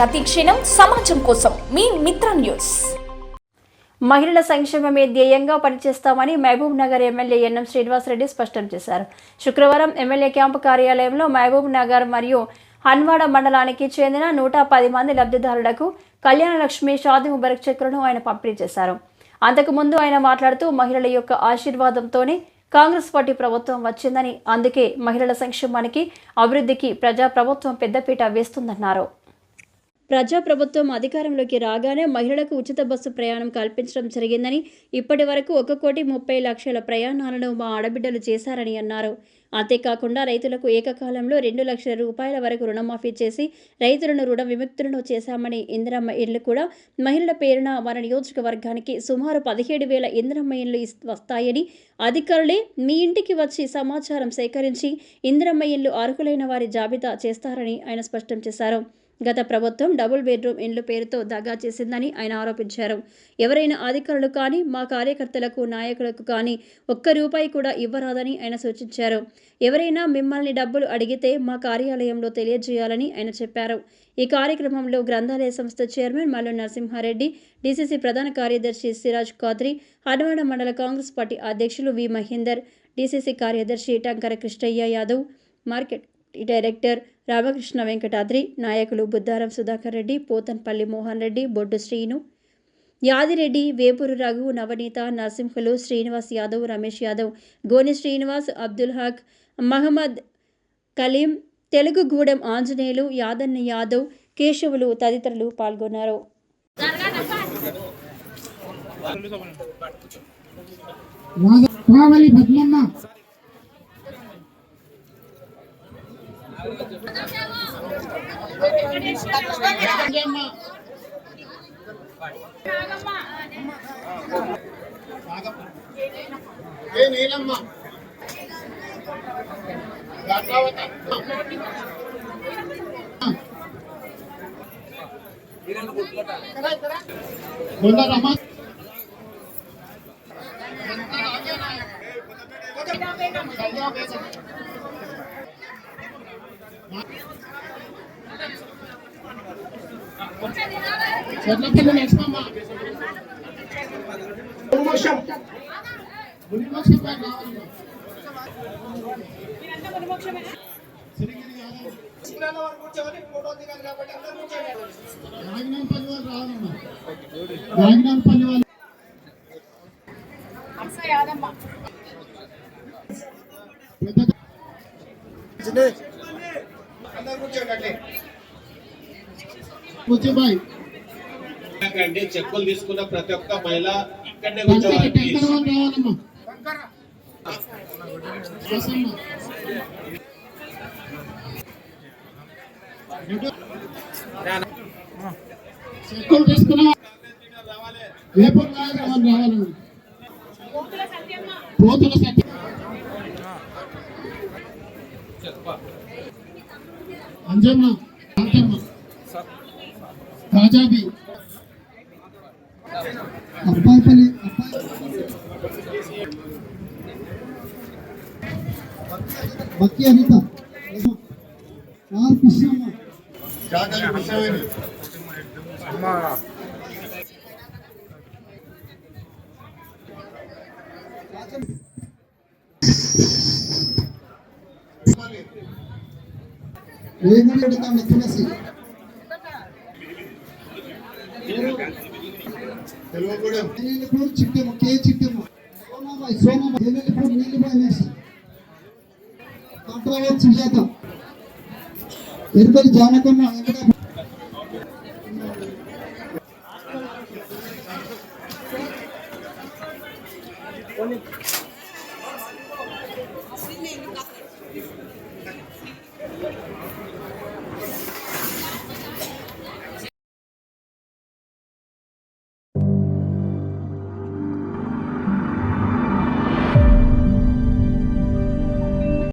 ప్రతి క్షణం సమాజం కోసం మీ మిత్ర న్యూస్. మహిళల సంక్షేమమే ధ్యేయంగా పనిచేస్తామని మహబూబ్ నగర్ ఎమ్మెల్యే ఎన్ఎం శ్రీనివాసరెడ్డి స్పష్టం చేశారు. శుక్రవారం ఎమ్మెల్యే క్యాంపు కార్యాలయంలో మహబూబ్ నగర్ మరియు హన్వాడ మండలానికి చెందిన 110 మంది లబ్ధిదారులకు కళ్యాణలక్ష్మి షాదీ ముబారక్ చెక్కులను ఆయన పంపిణీ చేశారు. అంతకుముందు ఆయన మాట్లాడుతూ మహిళల యొక్క ఆశీర్వాదంతోనే కాంగ్రెస్ పార్టీ ప్రభుత్వం వచ్చిందని, అందుకే మహిళల సంక్షేమానికి అభివృద్ధికి ప్రజాప్రభుత్వం పెద్దపీట వేస్తుందన్నారు. ప్రజాప్రభుత్వం అధికారంలోకి రాగానే మహిళలకు ఉచిత బస్సు ప్రయాణం కల్పించడం జరిగిందని, ఇప్పటి వరకు 1,30,00,000 ప్రయాణాలను మా ఆడబిడ్డలు చేశారని అన్నారు. అంతేకాకుండా రైతులకు ఏకకాలంలో 2 లక్షల రూపాయల వరకు రుణమాఫీ చేసి రైతులను రుణ విముక్తులను చేశామని, ఇందిరమ్మ ఇళ్లు కూడా మహిళల పేరున మన నియోజకవర్గానికి సుమారు 17,000 ఇందిరమ్మ ఇళ్లు వస్తాయని, అధికారులే మీ ఇంటికి వచ్చి సమాచారం సేకరించి ఇందిరమ్మ ఇళ్లు అర్హులైన వారి జాబితా చేస్తారని ఆయన స్పష్టం చేశారు. గత ప్రభుత్వం డబుల్ బెడ్రూమ్ ఇండ్లు పేరుతో దగా చేసిందని ఆయన ఆరోపించారు. ఎవరైనా అధికారులు కానీ మా కార్యకర్తలకు నాయకులకు కానీ ₹1 కూడా ఇవ్వరాదని ఆయన సూచించారు. ఎవరైనా మిమ్మల్ని డబ్బులు అడిగితే మా కార్యాలయంలో తెలియజేయాలని ఆయన చెప్పారు. ఈ కార్యక్రమంలో గ్రంథాలయ సంస్థ చైర్మన్ మల్లు నరసింహారెడ్డి, డీసీసీ ప్రధాన కార్యదర్శి సిరాజ్ ఖాద్రి, హన్వాడ మండల కాంగ్రెస్ పార్టీ అధ్యక్షులు వి మహేందర్, డీసీసీ కార్యదర్శి టంకర కృష్ణయ్య యాదవ్, మార్కెట్ డైరెక్టర్ రామకృష్ణ వెంకటాద్రి, నాయకులు బుద్దారం సుధాకర్ రెడ్డి, పోతన్పల్లి మోహన్ రెడ్డి, బొడ్డు శ్రీను, యాదిరెడ్డి, వేపూరు రఘు, నవనీత, నరసింహులు, శ్రీనివాస్ యాదవ్, రమేష్ యాదవ్, గోని శ్రీనివాస్, అబ్దుల్ హక్, మహమ్మద్ కలీం, తెలుగుగూడెం ఆంజనేయులు, యాదన్న యాదవ్, కేశవులు తదితరులు పాల్గొన్నారు. చెక్కులు తీసుకున్న ప్రతి ఒక్క మహిళ ఇక్కడనే కూర్చోవాలి. చెక్కులు తీసుకున్న పోతుల సత్యం, అంజమ్మ, రాజాబి, అబ్బాయిపల్లి, బక్కి అనిత, కృష్ణమ్మ, తులసి, చిట్టమ్మ, కే చిట్టమ్మ, సోమమ్మ, నీళ్ళుబాయి, కంట్రావత్ సుజాత, ఎరుకలి జానకమ్మ, వెంకట